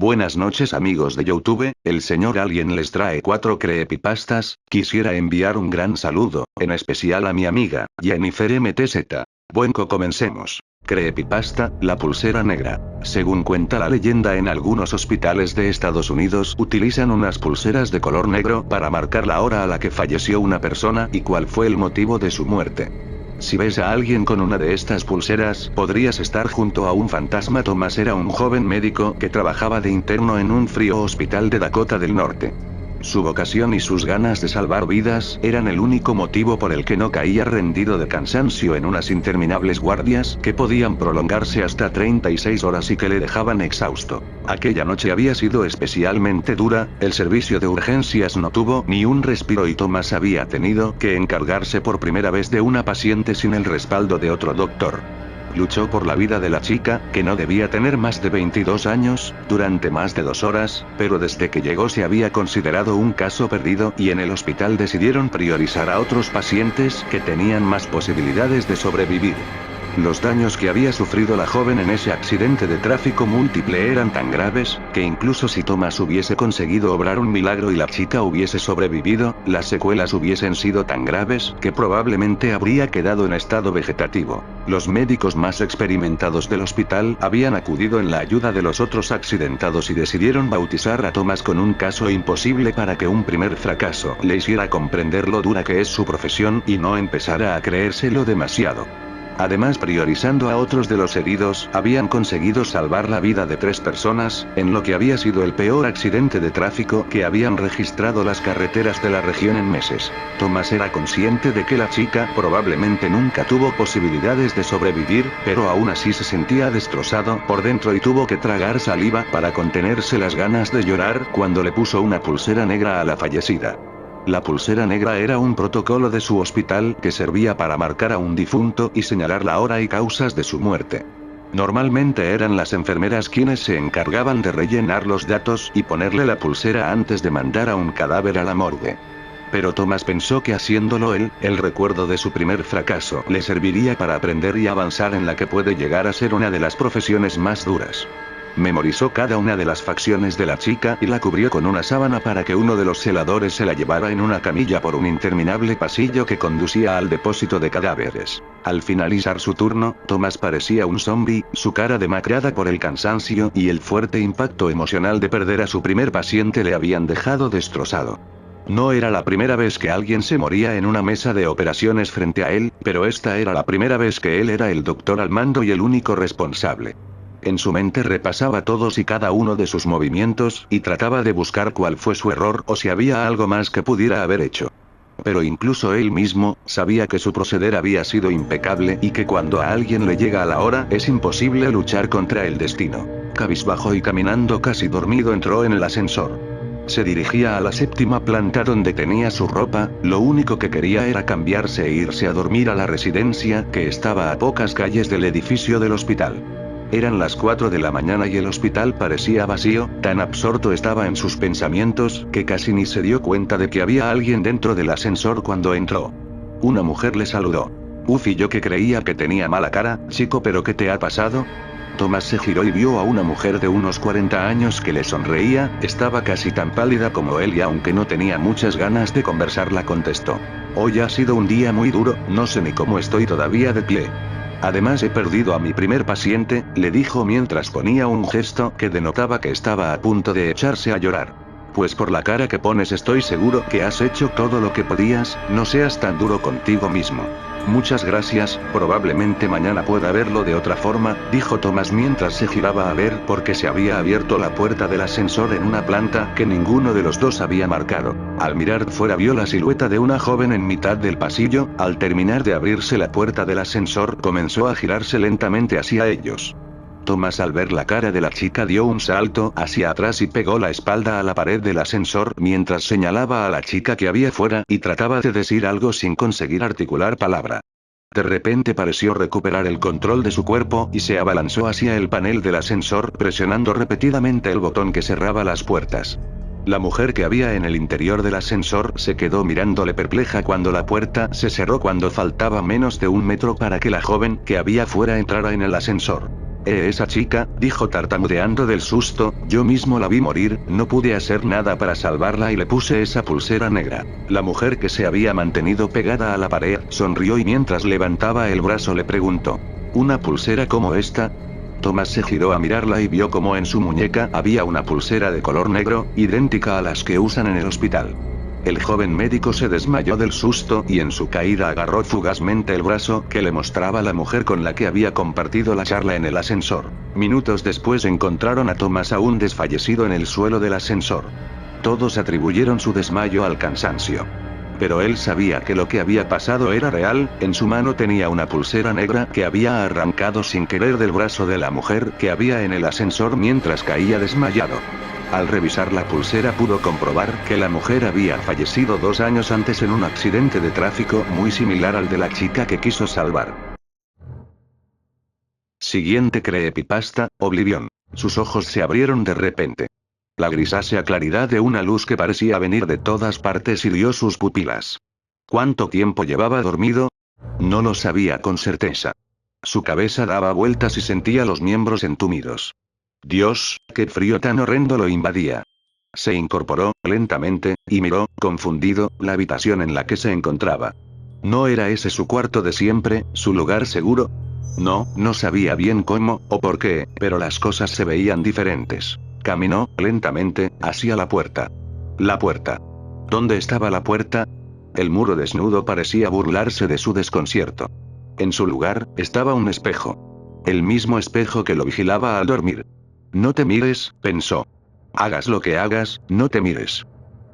Buenas noches amigos de YouTube, el señor Alien les trae 4 creepypastas. Quisiera enviar un gran saludo, en especial a mi amiga, Jennifer MTZ. Comencemos. Creepypasta, la pulsera negra. Según cuenta la leyenda, en algunos hospitales de Estados Unidos utilizan unas pulseras de color negro para marcar la hora a la que falleció una persona y cuál fue el motivo de su muerte. Si ves a alguien con una de estas pulseras, podrías estar junto a un fantasma. Thomas era un joven médico que trabajaba de interno en un frío hospital de Dakota del Norte. Su vocación y sus ganas de salvar vidas eran el único motivo por el que no caía rendido de cansancio en unas interminables guardias que podían prolongarse hasta 36 horas y que le dejaban exhausto. Aquella noche había sido especialmente dura, el servicio de urgencias no tuvo ni un respiro y Thomas había tenido que encargarse por primera vez de una paciente sin el respaldo de otro doctor. Luchó por la vida de la chica, que no debía tener más de 22 años, durante más de 2 horas, pero desde que llegó se había considerado un caso perdido y en el hospital decidieron priorizar a otros pacientes que tenían más posibilidades de sobrevivir. Los daños que había sufrido la joven en ese accidente de tráfico múltiple eran tan graves, que incluso si Thomas hubiese conseguido obrar un milagro y la chica hubiese sobrevivido, las secuelas hubiesen sido tan graves que probablemente habría quedado en estado vegetativo. Los médicos más experimentados del hospital habían acudido en la ayuda de los otros accidentados y decidieron bautizar a Thomas con un caso imposible para que un primer fracaso le hiciera comprender lo dura que es su profesión y no empezara a creérselo demasiado. Además, priorizando a otros de los heridos, habían conseguido salvar la vida de 3 personas, en lo que había sido el peor accidente de tráfico que habían registrado las carreteras de la región en meses. Thomas era consciente de que la chica probablemente nunca tuvo posibilidades de sobrevivir, pero aún así se sentía destrozado por dentro y tuvo que tragar saliva para contenerse las ganas de llorar cuando le puso una pulsera negra a la fallecida. La pulsera negra era un protocolo de su hospital que servía para marcar a un difunto y señalar la hora y causas de su muerte. Normalmente eran las enfermeras quienes se encargaban de rellenar los datos y ponerle la pulsera antes de mandar a un cadáver a la morgue. Pero Thomas pensó que haciéndolo él, el recuerdo de su primer fracaso le serviría para aprender y avanzar en la que puede llegar a ser una de las profesiones más duras. Memorizó cada una de las facciones de la chica y la cubrió con una sábana para que uno de los celadores se la llevara en una camilla por un interminable pasillo que conducía al depósito de cadáveres. Al finalizar su turno, Thomas parecía un zombie, su cara demacrada por el cansancio y el fuerte impacto emocional de perder a su primer paciente le habían dejado destrozado. No era la primera vez que alguien se moría en una mesa de operaciones frente a él, pero esta era la primera vez que él era el doctor al mando y el único responsable. En su mente repasaba todos y cada uno de sus movimientos, y trataba de buscar cuál fue su error o si había algo más que pudiera haber hecho. Pero incluso él mismo, sabía que su proceder había sido impecable y que cuando a alguien le llega a la hora es imposible luchar contra el destino. Cabizbajo y caminando casi dormido entró en el ascensor. Se dirigía a la 7ª planta donde tenía su ropa, lo único que quería era cambiarse e irse a dormir a la residencia que estaba a pocas calles del edificio del hospital. Eran las 4 de la mañana y el hospital parecía vacío, tan absorto estaba en sus pensamientos que casi ni se dio cuenta de que había alguien dentro del ascensor cuando entró. Una mujer le saludó. Y yo que creía que tenía mala cara, chico, ¿pero qué te ha pasado? Thomas se giró y vio a una mujer de unos 40 años que le sonreía, estaba casi tan pálida como él y aunque no tenía muchas ganas de conversar la contestó. Hoy ha sido un día muy duro, no sé ni cómo estoy todavía de pie. Además he perdido a mi primer paciente, le dijo mientras ponía un gesto que denotaba que estaba a punto de echarse a llorar. Pues por la cara que pones estoy seguro que has hecho todo lo que podías, no seas tan duro contigo mismo. Muchas gracias, probablemente mañana pueda verlo de otra forma, dijo Thomas mientras se giraba a ver por qué se había abierto la puerta del ascensor en una planta que ninguno de los dos había marcado. Al mirar fuera vio la silueta de una joven en mitad del pasillo, al terminar de abrirse la puerta del ascensor comenzó a girarse lentamente hacia ellos. Thomas al ver la cara de la chica dio un salto hacia atrás y pegó la espalda a la pared del ascensor mientras señalaba a la chica que había fuera y trataba de decir algo sin conseguir articular palabra. De repente pareció recuperar el control de su cuerpo y se abalanzó hacia el panel del ascensor presionando repetidamente el botón que cerraba las puertas. La mujer que había en el interior del ascensor se quedó mirándole perpleja cuando la puerta se cerró cuando faltaba menos de 1 metro para que la joven que había fuera entrara en el ascensor. Esa chica, dijo tartamudeando del susto, yo mismo la vi morir, no pude hacer nada para salvarla y le puse esa pulsera negra. La mujer que se había mantenido pegada a la pared, sonrió y mientras levantaba el brazo le preguntó. ¿Una pulsera como esta? Tomás se giró a mirarla y vio como en su muñeca había una pulsera de color negro, idéntica a las que usan en el hospital. El joven médico se desmayó del susto y en su caída agarró fugazmente el brazo que le mostraba la mujer con la que había compartido la charla en el ascensor. Minutos después encontraron a Tomás aún desfallecido en el suelo del ascensor. Todos atribuyeron su desmayo al cansancio. Pero él sabía que lo que había pasado era real, en su mano tenía una pulsera negra que había arrancado sin querer del brazo de la mujer que había en el ascensor mientras caía desmayado. Al revisar la pulsera pudo comprobar que la mujer había fallecido 2 años antes en un accidente de tráfico muy similar al de la chica que quiso salvar. Siguiente creepypasta, Oblivion. Sus ojos se abrieron de repente. La grisácea claridad de una luz que parecía venir de todas partes hirió sus pupilas. ¿Cuánto tiempo llevaba dormido? No lo sabía con certeza. Su cabeza daba vueltas y sentía los miembros entumidos. Dios, qué frío tan horrendo lo invadía. Se incorporó, lentamente, y miró, confundido, la habitación en la que se encontraba. ¿No era ese su cuarto de siempre, su lugar seguro? No sabía bien cómo, o por qué, pero las cosas se veían diferentes. Caminó, lentamente, hacia la puerta. La puerta. ¿Dónde estaba la puerta? El muro desnudo parecía burlarse de su desconcierto. En su lugar, estaba un espejo. El mismo espejo que lo vigilaba al dormir. No te mires, pensó. Hagas lo que hagas, no te mires.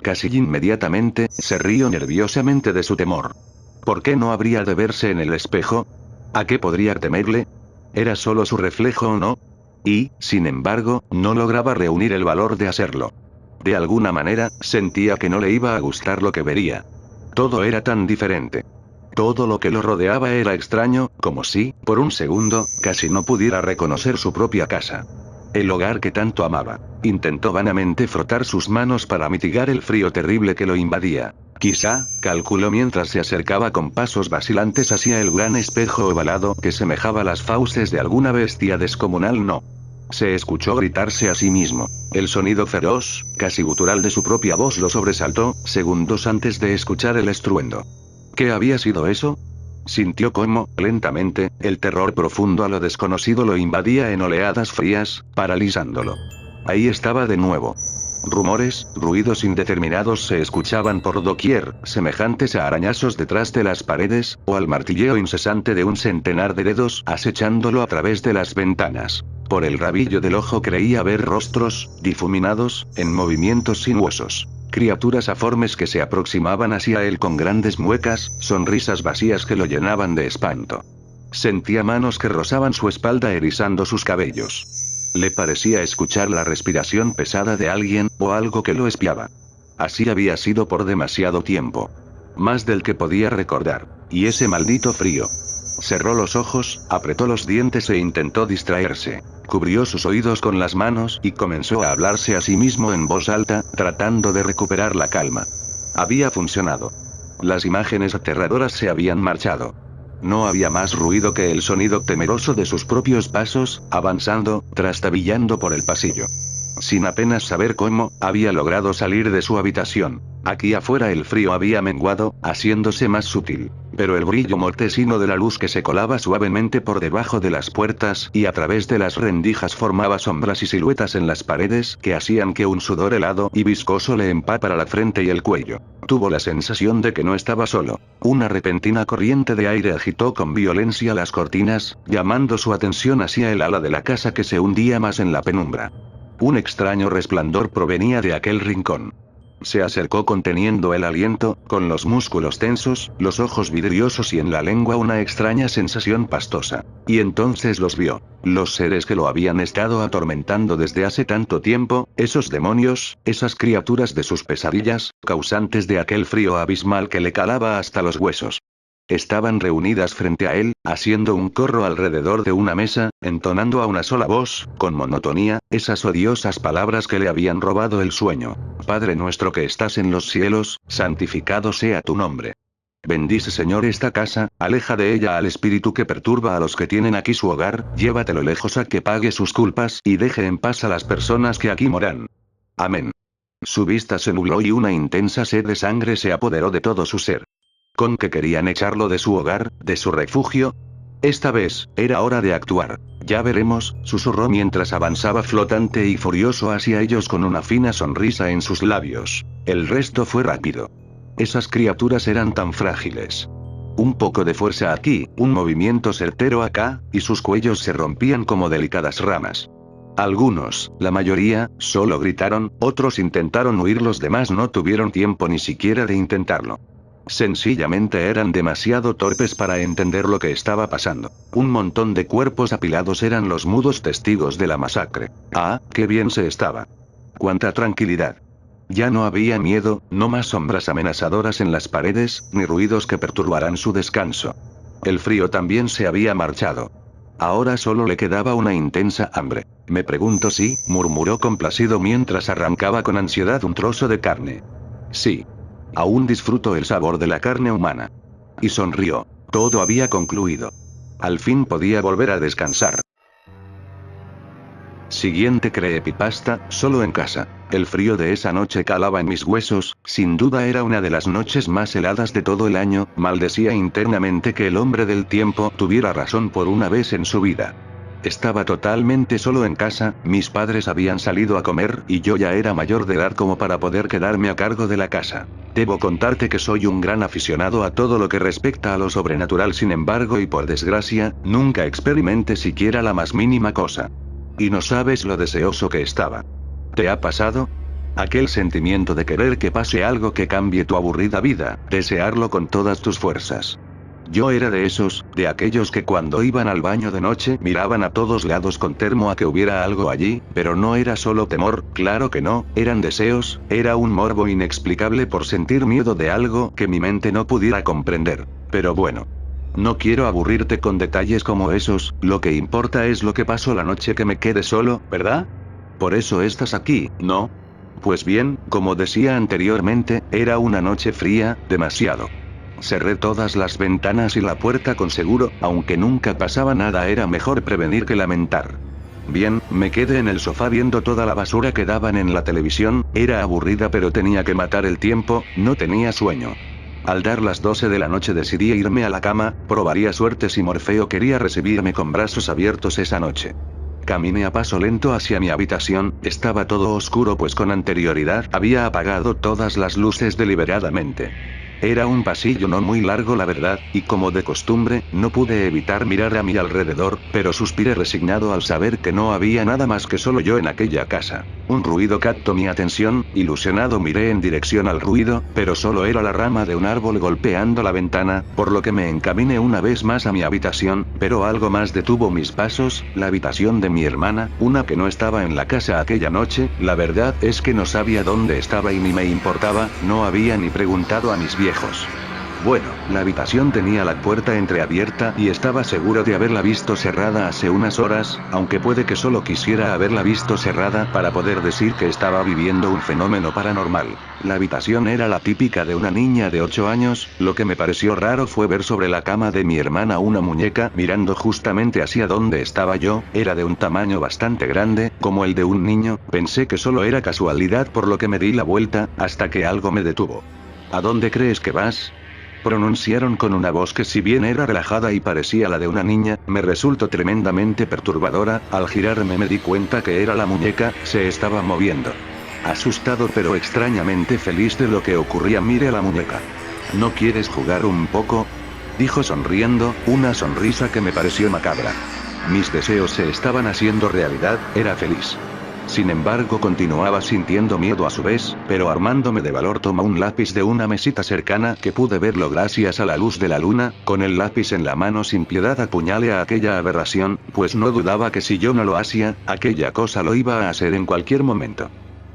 Casi inmediatamente, se rió nerviosamente de su temor. ¿Por qué no habría de verse en el espejo? ¿A qué podría temerle? ¿Era solo su reflejo o no? Y, sin embargo, no lograba reunir el valor de hacerlo. De alguna manera, sentía que no le iba a gustar lo que vería. Todo era tan diferente. Todo lo que lo rodeaba era extraño, como si, por un segundo, casi no pudiera reconocer su propia casa. El hogar que tanto amaba. Intentó vanamente frotar sus manos para mitigar el frío terrible que lo invadía. Quizá, calculó mientras se acercaba con pasos vacilantes hacia el gran espejo ovalado que semejaba las fauces de alguna bestia descomunal. No. Se escuchó gritarse a sí mismo. El sonido feroz, casi gutural de su propia voz lo sobresaltó, segundos antes de escuchar el estruendo. ¿Qué había sido eso? Sintió cómo, lentamente, el terror profundo a lo desconocido lo invadía en oleadas frías, paralizándolo. Ahí estaba de nuevo. Rumores, ruidos indeterminados se escuchaban por doquier, semejantes a arañazos detrás de las paredes, o al martilleo incesante de un centenar de dedos acechándolo a través de las ventanas. Por el rabillo del ojo creía ver rostros, difuminados, en movimientos sinuosos. Criaturas aformes que se aproximaban hacia él con grandes muecas, sonrisas vacías que lo llenaban de espanto. Sentía manos que rozaban su espalda erizando sus cabellos. Le parecía escuchar la respiración pesada de alguien, o algo que lo espiaba. Así había sido por demasiado tiempo. Más del que podía recordar. Y ese maldito frío. Cerró los ojos, apretó los dientes e intentó distraerse. Cubrió sus oídos con las manos y comenzó a hablarse a sí mismo en voz alta, tratando de recuperar la calma. Había funcionado. Las imágenes aterradoras se habían marchado. No había más ruido que el sonido temeroso de sus propios pasos, avanzando, trastabillando por el pasillo. Sin apenas saber cómo, había logrado salir de su habitación. Aquí afuera el frío había menguado, haciéndose más sutil. Pero el brillo mortecino de la luz que se colaba suavemente por debajo de las puertas y a través de las rendijas formaba sombras y siluetas en las paredes que hacían que un sudor helado y viscoso le empapara la frente y el cuello. Tuvo la sensación de que no estaba solo. Una repentina corriente de aire agitó con violencia las cortinas, llamando su atención hacia el ala de la casa que se hundía más en la penumbra. Un extraño resplandor provenía de aquel rincón. Se acercó conteniendo el aliento, con los músculos tensos, los ojos vidriosos y en la lengua una extraña sensación pastosa. Y entonces los vio. Los seres que lo habían estado atormentando desde hace tanto tiempo, esos demonios, esas criaturas de sus pesadillas, causantes de aquel frío abismal que le calaba hasta los huesos. Estaban reunidas frente a él, haciendo un corro alrededor de una mesa, entonando a una sola voz, con monotonía, esas odiosas palabras que le habían robado el sueño. Padre nuestro que estás en los cielos, santificado sea tu nombre. Bendice Señor esta casa, aleja de ella al espíritu que perturba a los que tienen aquí su hogar, llévatelo lejos a que pague sus culpas y deje en paz a las personas que aquí moran. Amén. Su vista se nubló y una intensa sed de sangre se apoderó de todo su ser. ¿Con que querían echarlo de su hogar, de su refugio? Esta vez, era hora de actuar. Ya veremos, susurró mientras avanzaba flotante y furioso hacia ellos con una fina sonrisa en sus labios. El resto fue rápido. Esas criaturas eran tan frágiles. Un poco de fuerza aquí, un movimiento certero acá, y sus cuellos se rompían como delicadas ramas. Algunos, la mayoría, solo gritaron, otros intentaron huir, los demás no tuvieron tiempo ni siquiera de intentarlo. Sencillamente eran demasiado torpes para entender lo que estaba pasando. Un montón de cuerpos apilados eran los mudos testigos de la masacre. Ah, qué bien se estaba. Cuánta tranquilidad. Ya no había miedo, no más sombras amenazadoras en las paredes, ni ruidos que perturbaran su descanso. El frío también se había marchado. Ahora solo le quedaba una intensa hambre. Me pregunto si, murmuró complacido mientras arrancaba con ansiedad un trozo de carne. Sí. Aún disfruto el sabor de la carne humana. Y sonrió. Todo había concluido. Al fin podía volver a descansar. Siguiente creepypasta, solo en casa. El frío de esa noche calaba en mis huesos, sin duda era una de las noches más heladas de todo el año, maldecía internamente que el hombre del tiempo tuviera razón por una vez en su vida. Estaba totalmente solo en casa, mis padres habían salido a comer y yo ya era mayor de edad como para poder quedarme a cargo de la casa. Debo contarte que soy un gran aficionado a todo lo que respecta a lo sobrenatural, sin embargo, y por desgracia, nunca experimenté siquiera la más mínima cosa. Y no sabes lo deseoso que estaba. ¿Te ha pasado? Aquel sentimiento de querer que pase algo que cambie tu aburrida vida, desearlo con todas tus fuerzas. Yo era de esos, de aquellos que cuando iban al baño de noche miraban a todos lados con termo a que hubiera algo allí, pero no era solo temor, claro que no, eran deseos, era un morbo inexplicable por sentir miedo de algo que mi mente no pudiera comprender. Pero bueno. No quiero aburrirte con detalles como esos, lo que importa es lo que pasó la noche que me quedé solo, ¿verdad? Por eso estás aquí, ¿no? Pues bien, como decía anteriormente, era una noche fría, demasiado. Cerré todas las ventanas y la puerta con seguro, aunque nunca pasaba nada, era mejor prevenir que lamentar. Bien, me quedé en el sofá viendo toda la basura que daban en la televisión, era aburrida pero tenía que matar el tiempo, no tenía sueño. Al dar las 12 de la noche decidí irme a la cama, probaría suerte si Morfeo quería recibirme con brazos abiertos esa noche. Caminé a paso lento hacia mi habitación, estaba todo oscuro pues con anterioridad había apagado todas las luces deliberadamente. Era un pasillo no muy largo la verdad, y como de costumbre, no pude evitar mirar a mi alrededor, pero suspiré resignado al saber que no había nada más que solo yo en aquella casa. Un ruido captó mi atención, ilusionado miré en dirección al ruido, pero solo era la rama de un árbol golpeando la ventana, por lo que me encaminé una vez más a mi habitación, pero algo más detuvo mis pasos, la habitación de mi hermana, una que no estaba en la casa aquella noche, la verdad es que no sabía dónde estaba y ni me importaba, no había ni preguntado a mis viejos. Bueno, la habitación tenía la puerta entreabierta y estaba seguro de haberla visto cerrada hace unas horas, aunque puede que solo quisiera haberla visto cerrada para poder decir que estaba viviendo un fenómeno paranormal. La habitación era la típica de una niña de 8 años, lo que me pareció raro fue ver sobre la cama de mi hermana una muñeca mirando justamente hacia donde estaba yo, era de un tamaño bastante grande, como el de un niño, pensé que solo era casualidad por lo que me di la vuelta, hasta que algo me detuvo. ¿A dónde crees que vas? Pronunciaron con una voz que si bien era relajada y parecía la de una niña, me resultó tremendamente perturbadora, al girarme me di cuenta que era la muñeca, se estaba moviendo. Asustado pero extrañamente feliz de lo que ocurría miré a la muñeca. ¿No quieres jugar un poco? Dijo sonriendo, una sonrisa que me pareció macabra. Mis deseos se estaban haciendo realidad, era feliz. Sin embargo continuaba sintiendo miedo a su vez, pero armándome de valor tomé un lápiz de una mesita cercana que pude verlo gracias a la luz de la luna, con el lápiz en la mano sin piedad apuñalé a aquella aberración, pues no dudaba que si yo no lo hacía, aquella cosa lo iba a hacer en cualquier momento.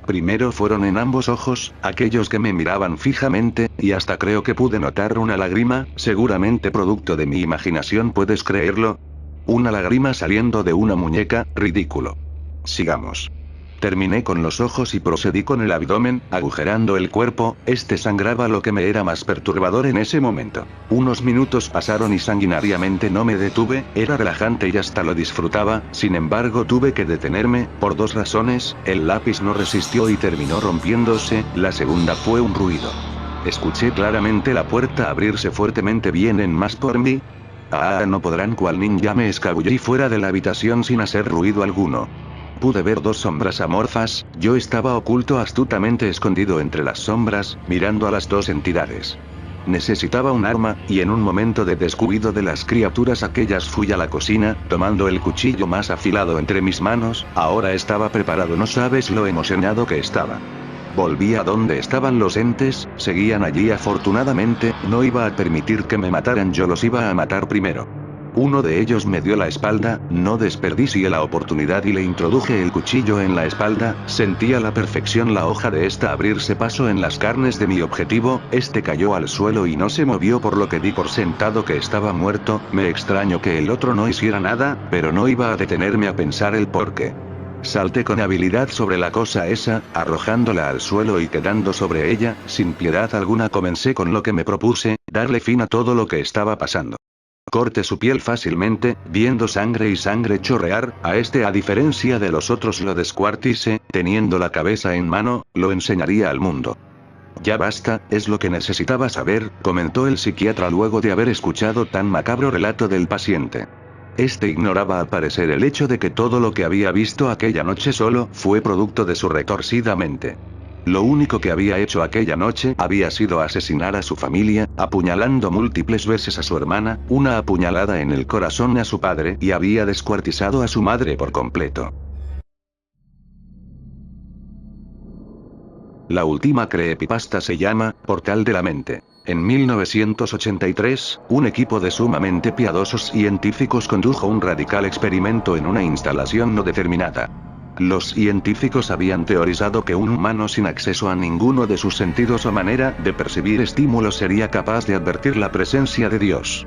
Primero fueron en ambos ojos, aquellos que me miraban fijamente, y hasta creo que pude notar una lágrima, seguramente producto de mi imaginación, ¿puedes creerlo? Una lágrima saliendo de una muñeca, ridículo. Sigamos. Terminé con los ojos y procedí con el abdomen, agujerando el cuerpo. Este sangraba, lo que me era más perturbador en ese momento. Unos minutos pasaron y sanguinariamente no me detuve, era relajante y hasta lo disfrutaba. Sin embargo, tuve que detenerme, por dos razones: el lápiz no resistió y terminó rompiéndose, la segunda fue un ruido. Escuché claramente la puerta abrirse fuertemente. ¿Vienen más por mí? No podrán. Cual ninja me escabullí fuera de la habitación sin hacer ruido alguno. Pude ver dos sombras amorfas. Yo estaba oculto, astutamente escondido entre las sombras, mirando a las dos entidades. Necesitaba un arma, y en un momento de descuido de las criaturas aquellas fui a la cocina, tomando el cuchillo más afilado entre mis manos. Ahora estaba preparado. No sabes lo emocionado que estaba. Volví a donde estaban los entes, seguían allí. Afortunadamente, no iba a permitir que me mataran, yo los iba a matar primero. Uno de ellos me dio la espalda, no desperdicié la oportunidad y le introduje el cuchillo en la espalda. Sentí a la perfección la hoja de esta abrirse paso en las carnes de mi objetivo. Este cayó al suelo y no se movió, por lo que di por sentado que estaba muerto. Me extrañó que el otro no hiciera nada, pero no iba a detenerme a pensar el porqué. Salté con habilidad sobre la cosa esa, arrojándola al suelo y quedando sobre ella, sin piedad alguna comencé con lo que me propuse: darle fin a todo lo que estaba pasando. Corté su piel fácilmente, viendo sangre y sangre chorrear. A diferencia de los otros, lo descuarticé, teniendo la cabeza en mano, lo enseñaría al mundo. Ya basta, es lo que necesitaba saber, comentó el psiquiatra luego de haber escuchado tan macabro relato del paciente. Este ignoraba al parecer el hecho de que todo lo que había visto aquella noche solo fue producto de su retorcida mente. Lo único que había hecho aquella noche había sido asesinar a su familia, apuñalando múltiples veces a su hermana, una apuñalada en el corazón a su padre, y había descuartizado a su madre por completo. La última creepypasta se llama Portal de la Mente. En 1983, un equipo de sumamente piadosos científicos condujo un radical experimento en una instalación no determinada. Los científicos habían teorizado que un humano sin acceso a ninguno de sus sentidos o manera de percibir estímulos sería capaz de advertir la presencia de Dios.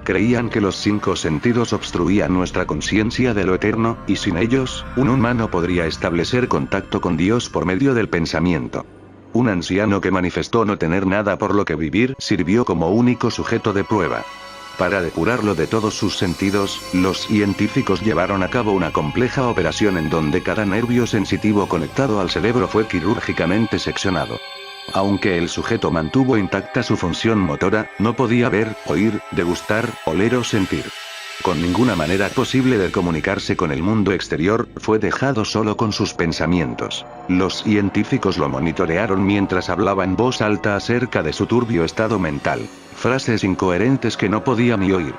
Creían que los 5 sentidos obstruían nuestra conciencia de lo eterno, y sin ellos, un humano podría establecer contacto con Dios por medio del pensamiento. Un anciano que manifestó no tener nada por lo que vivir sirvió como único sujeto de prueba. Para depurarlo de todos sus sentidos, los científicos llevaron a cabo una compleja operación en donde cada nervio sensitivo conectado al cerebro fue quirúrgicamente seccionado. Aunque el sujeto mantuvo intacta su función motora, no podía ver, oír, degustar, oler o sentir. Con ninguna manera posible de comunicarse con el mundo exterior, fue dejado solo con sus pensamientos. Los científicos lo monitorearon mientras hablaba en voz alta acerca de su turbio estado mental. Frases incoherentes que no podía ni oír.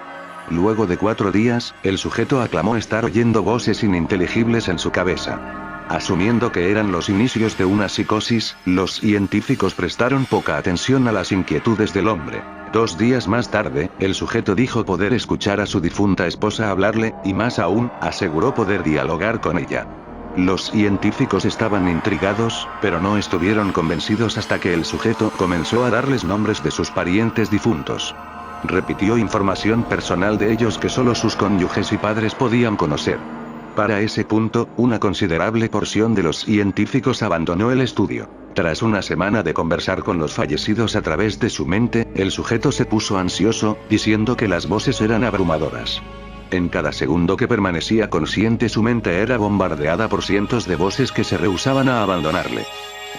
Luego de 4 días, el sujeto aclamó estar oyendo voces ininteligibles en su cabeza. Asumiendo que eran los inicios de una psicosis, los científicos prestaron poca atención a las inquietudes del hombre. 2 días más tarde, el sujeto dijo poder escuchar a su difunta esposa hablarle, y más aún, aseguró poder dialogar con ella. Los científicos estaban intrigados, pero no estuvieron convencidos hasta que el sujeto comenzó a darles nombres de sus parientes difuntos. Repitió información personal de ellos que solo sus cónyuges y padres podían conocer. Para ese punto, una considerable porción de los científicos abandonó el estudio. Tras una semana de conversar con los fallecidos a través de su mente, el sujeto se puso ansioso, diciendo que las voces eran abrumadoras. En cada segundo que permanecía consciente, su mente era bombardeada por cientos de voces que se rehusaban a abandonarle.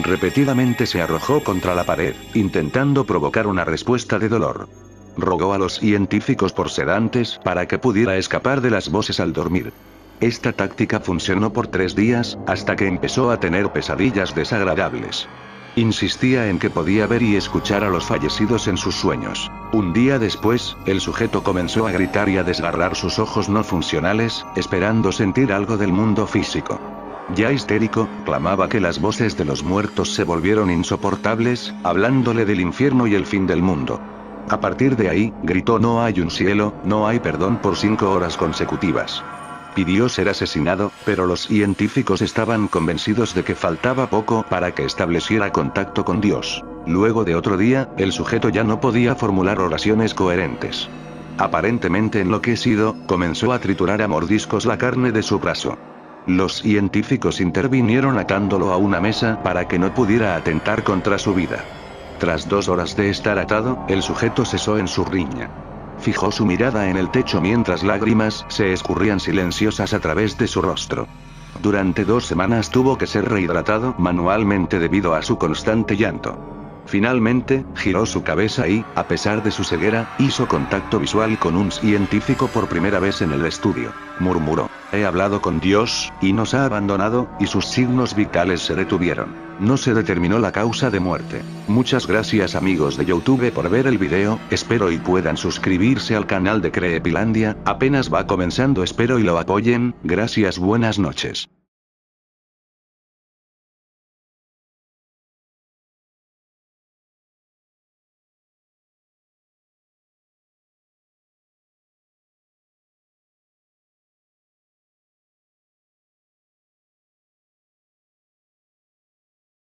Repetidamente se arrojó contra la pared, intentando provocar una respuesta de dolor. Rogó a los científicos por sedantes para que pudiera escapar de las voces al dormir. Esta táctica funcionó por 3 días, hasta que empezó a tener pesadillas desagradables. Insistía en que podía ver y escuchar a los fallecidos en sus sueños. Un día después, el sujeto comenzó a gritar y a desgarrar sus ojos no funcionales, esperando sentir algo del mundo físico. Ya histérico, clamaba que las voces de los muertos se volvieron insoportables, hablándole del infierno y el fin del mundo. A partir de ahí, gritó: no hay un cielo, no hay perdón por 5 horas consecutivas. Pidió ser asesinado, pero los científicos estaban convencidos de que faltaba poco para que estableciera contacto con Dios. Luego de otro día, el sujeto ya no podía formular oraciones coherentes. Aparentemente enloquecido, comenzó a triturar a mordiscos la carne de su brazo. Los científicos intervinieron atándolo a una mesa para que no pudiera atentar contra su vida. Tras 2 horas de estar atado, el sujeto cesó en su riña. Fijó su mirada en el techo mientras lágrimas se escurrían silenciosas a través de su rostro. Durante 2 semanas tuvo que ser rehidratado manualmente debido a su constante llanto. Finalmente, giró su cabeza y, a pesar de su ceguera, hizo contacto visual con un científico por primera vez en el estudio. Murmuró: he hablado con Dios, y nos ha abandonado, y sus signos vitales se detuvieron. No se determinó la causa de muerte. Muchas gracias amigos de YouTube por ver el video, espero y puedan suscribirse al canal de Creepylandia, apenas va comenzando, espero y lo apoyen, gracias, buenas noches.